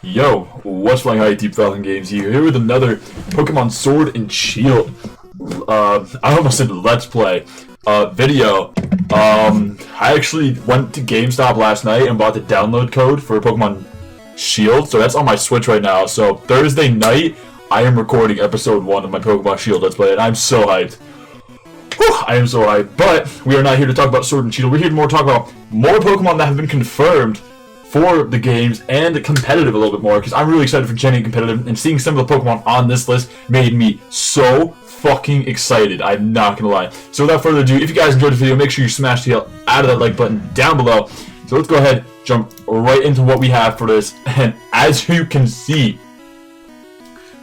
Yo, what's flying high, Deep FalconGames here with another Pokemon Sword and Shield. I almost said Let's Play video. I actually went to GameStop last night and bought the download code for Pokemon Shield, so that's on my Switch right now. So Thursday night, I am recording episode 1 of my Pokemon Shield Let's Play, and I'm so hyped. Whew, I am so hyped. But we are not here to talk about Sword and Shield. We're here to talk about more Pokemon that have been confirmed for the games and competitive a little bit more, because I'm really excited for Gen 8 competitive, and seeing some of the Pokemon on this list made me so fucking excited. I'm not gonna lie. So without further ado, if you guys enjoyed the video, make sure you smash the hell out of that like button down below. So let's go ahead, jump right into what we have for this, and as you can see,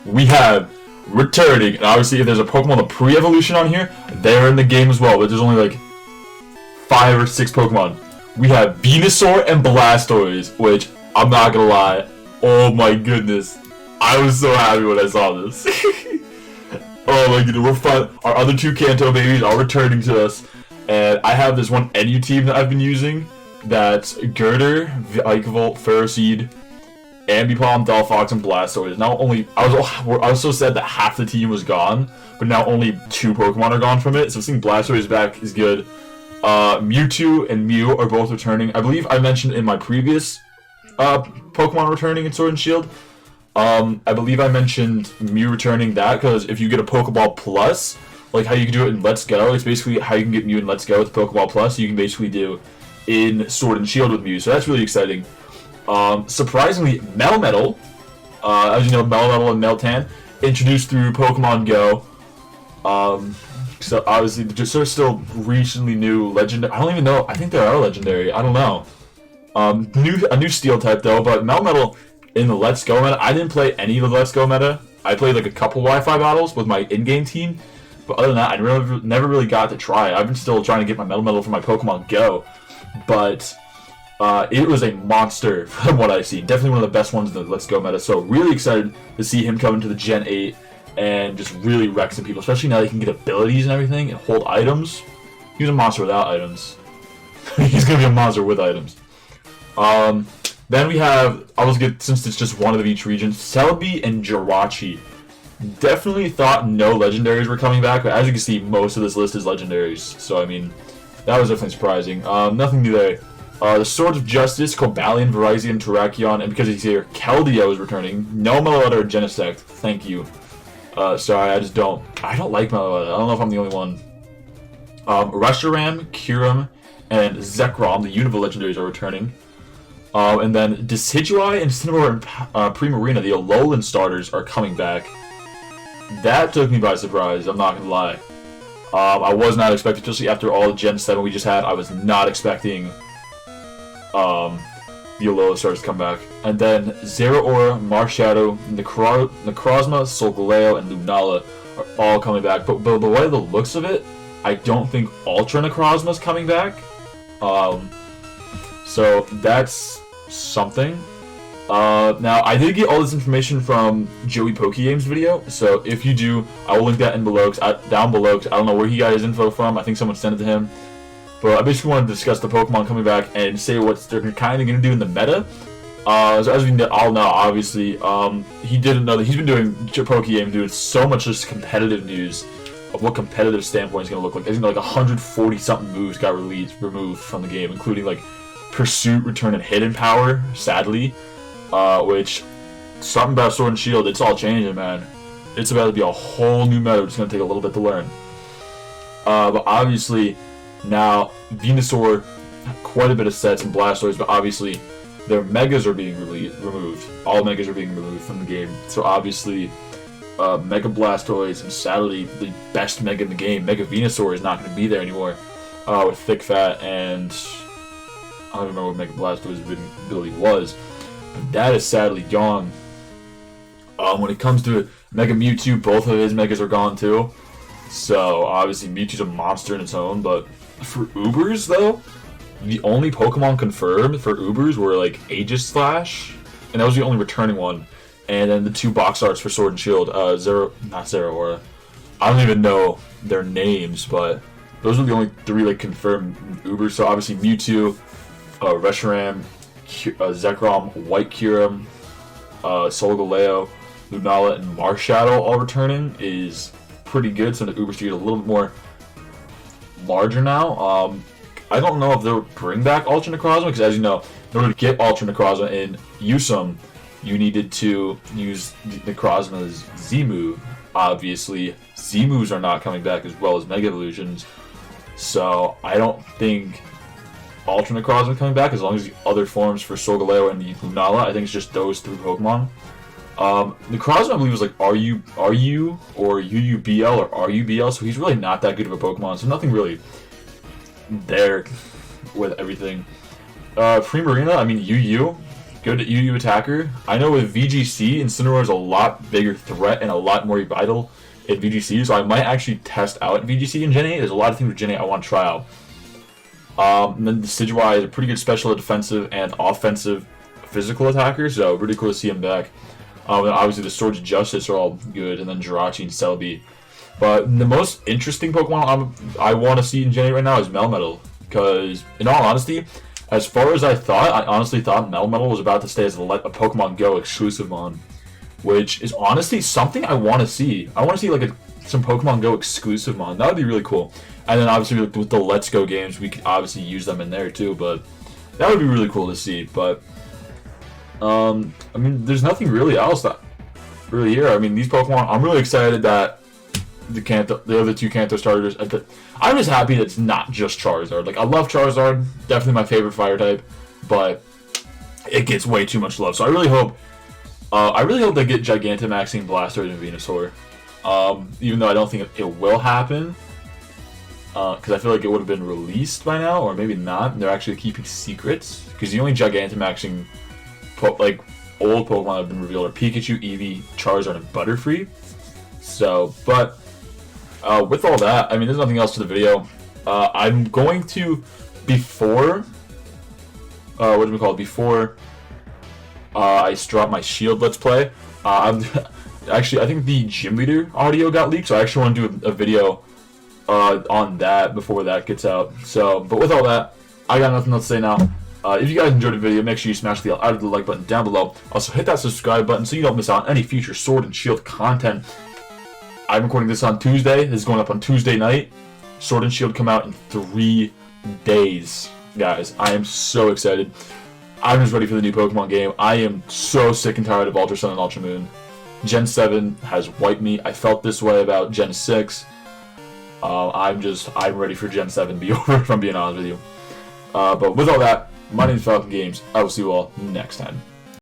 we have returning, and obviously if there's a Pokemon the pre-evolution on here, they're in the game as well, but there's only like 5 or 6 Pokemon. We have Venusaur and Blastoise, which, I'm not gonna lie, oh my goodness, I was so happy when I saw this. Oh my goodness, we're fun. Our other 2 Kanto babies are returning to us, and I have this one NU team that I've been using, that's Girder, Vikavolt, Ferroseed, Ambipom, Delphox, and Blastoise. Now only, I was so sad that half the team was gone, but now only 2 Pokemon are gone from it, so seeing Blastoise back is good. Mewtwo and Mew are both returning. I believe I mentioned in my previous Pokemon returning in Sword and Shield. I believe I mentioned Mew returning that because if you get a Pokeball Plus, like how you can do it in Let's Go, it's basically how you can get Mew in Let's Go with Pokeball Plus. You can basically do in Sword and Shield with Mew, so that's really exciting. Surprisingly, Melmetal, as you know, Melmetal and Meltan introduced through Pokemon Go. So obviously, they're still recently new legendary. I don't even know. I think they are legendary. I don't know. A new Steel type though. But Melmetal in the Let's Go meta. I didn't play any of the Let's Go meta. I played like a couple Wi-Fi battles with my in-game team. But other than that, I never really got to try it. I've been still trying to get my Melmetal for my Pokemon Go. But it was a monster from what I've seen. Definitely one of the best ones in the Let's Go meta. So really excited to see him come into the Gen 8. And just really wreck some people, especially now he can get abilities and everything and hold items. He was a monster without items. He's gonna be a monster with items. Then we have, since it's just one of each region, Celebi and Jirachi. Definitely thought no legendaries were coming back, but as you can see, most of this list is legendaries. So I mean, that was definitely surprising. Nothing new there. The Swords of Justice, Cobalion, Virizion, Terrakion, and because he's here, Keldeo is returning. No Meloetta or Genesect. Thank you. Sorry, I don't like Meloetta. I don't know if I'm the only one. Reshiram, Kyurem, and Zekrom, the Unova legendaries, are returning. And then Decidueye and Cinnamorough and Primarina, the Alolan starters, are coming back. That took me by surprise, I'm not gonna lie. I was not expecting, especially after all the Gen 7 we just had, I was not expecting the Alola starters to come back. And then Zeraora, Marshadow, Necrozma, Solgaleo, and Lunala are all coming back. But the way the looks of it, I don't think Ultra Necrozma is coming back. So that's something. Now, I did get all this information from Joey Pokeaim's video, so if you do, I will link that down below, 'cause I don't know where he got his info from. I think someone sent it to him. But I basically want to discuss the Pokemon coming back and say what they're kind of going to do in the meta. So as we all know, obviously, he didn't know that he's been doing Pokeaim, doing so much just competitive news of what competitive standpoint is going to look like. I think like 140 something moves got removed from the game, including like Pursuit, Return, and Hidden Power. Sadly, which something about Sword and Shield, it's all changing, man. It's about to be a whole new meta. It's going to take a little bit to learn. But obviously. Now, Venusaur, quite a bit of sets and Blastoise, but obviously their Megas are being removed. All Megas are being removed from the game. So obviously, Mega Blastoise and sadly the best Mega in the game, Mega Venusaur, is not going to be there anymore with Thick Fat and I don't remember what Mega Blastoise's ability was. But that is sadly gone. When it comes to Mega Mewtwo, both of his Megas are gone too. So obviously Mewtwo's a monster in its own, but for Ubers though, the only Pokemon confirmed for Ubers were like Aegislash, and that was the only returning one. And then the 2 box arts for Sword and Shield, not Zeraora. I don't even know their names, but those are the only 3 like confirmed Ubers. So obviously Mewtwo, Reshiram, Zekrom, White Kyurem, Solgaleo, Lunala, and Marshadow all returning is pretty good. So the Uber Street is a little bit more larger now. I don't know if they'll bring back Ultra Necrozma, because as you know, in order to get Ultra Necrozma and use them, you needed to use Necrozma's Z-move. Obviously, Z-moves are not coming back as well as Mega Evolutions, so I don't think Ultra Necrozma coming back as long as the other forms for Solgaleo and the Lunala. I think it's just those 3 Pokemon. Necrozma, I believe, is like RU or UUBL or RUBL, so he's really not that good of a Pokemon, so nothing really there with everything. Primarina, I mean, UU, good at UU attacker. I know with VGC, Incineroar is a lot bigger threat and a lot more vital in VGC, so I might actually test out VGC in Gen 8. There's a lot of things with Gen 8 I want to try out. And then the Decidueye is a pretty good special defensive and offensive physical attacker, so really cool to see him back. And obviously the Swords of Justice are all good, and then Jirachi and Celebi. But the most interesting Pokemon I want to see in Gen 8 right now is Melmetal, because in all honesty, as far as I honestly thought Melmetal was about to stay as a Pokemon Go exclusive mon, which is honestly something I want to see. I want to see like some Pokemon Go exclusive mon. That would be really cool. And then obviously with the Let's Go games, we could obviously use them in there too. But that would be really cool to see. But I mean, there's nothing really else that really here. I mean, these Pokemon, I'm really excited that the other 2 Kanto starters. I'm just happy that it's not just Charizard. Like, I love Charizard, definitely my favorite fire type, but it gets way too much love. So I really hope they get Gigantamaxing, Blastoise, and Venusaur. Even though I don't think it will happen, because I feel like it would have been released by now, or maybe not. They're actually keeping secrets, because the only Gigantamaxing like old Pokemon that have been revealed are Pikachu, Eevee, Charizard, and Butterfree. So, but with all that, I mean, there's nothing else to the video. I'm going to, before I drop my Shield Let's Play, actually, I think the Gym Leader audio got leaked, so I actually want to do a video on that before that gets out. So, but with all that, I got nothing else to say now. If you guys enjoyed the video, make sure you smash the out of the like button down below. Also, hit that subscribe button so you don't miss out on any future Sword and Shield content. I'm recording this on Tuesday. This is going up on Tuesday night. Sword and Shield come out in 3 days. Guys, I am so excited. I'm just ready for the new Pokemon game. I am so sick and tired of Ultra Sun and Ultra Moon. Gen 7 has wiped me. I felt this way about Gen 6. I'm ready for Gen 7 to be over, if I'm being honest with you. But with all that, my name is FalconGames. I will see you all next time.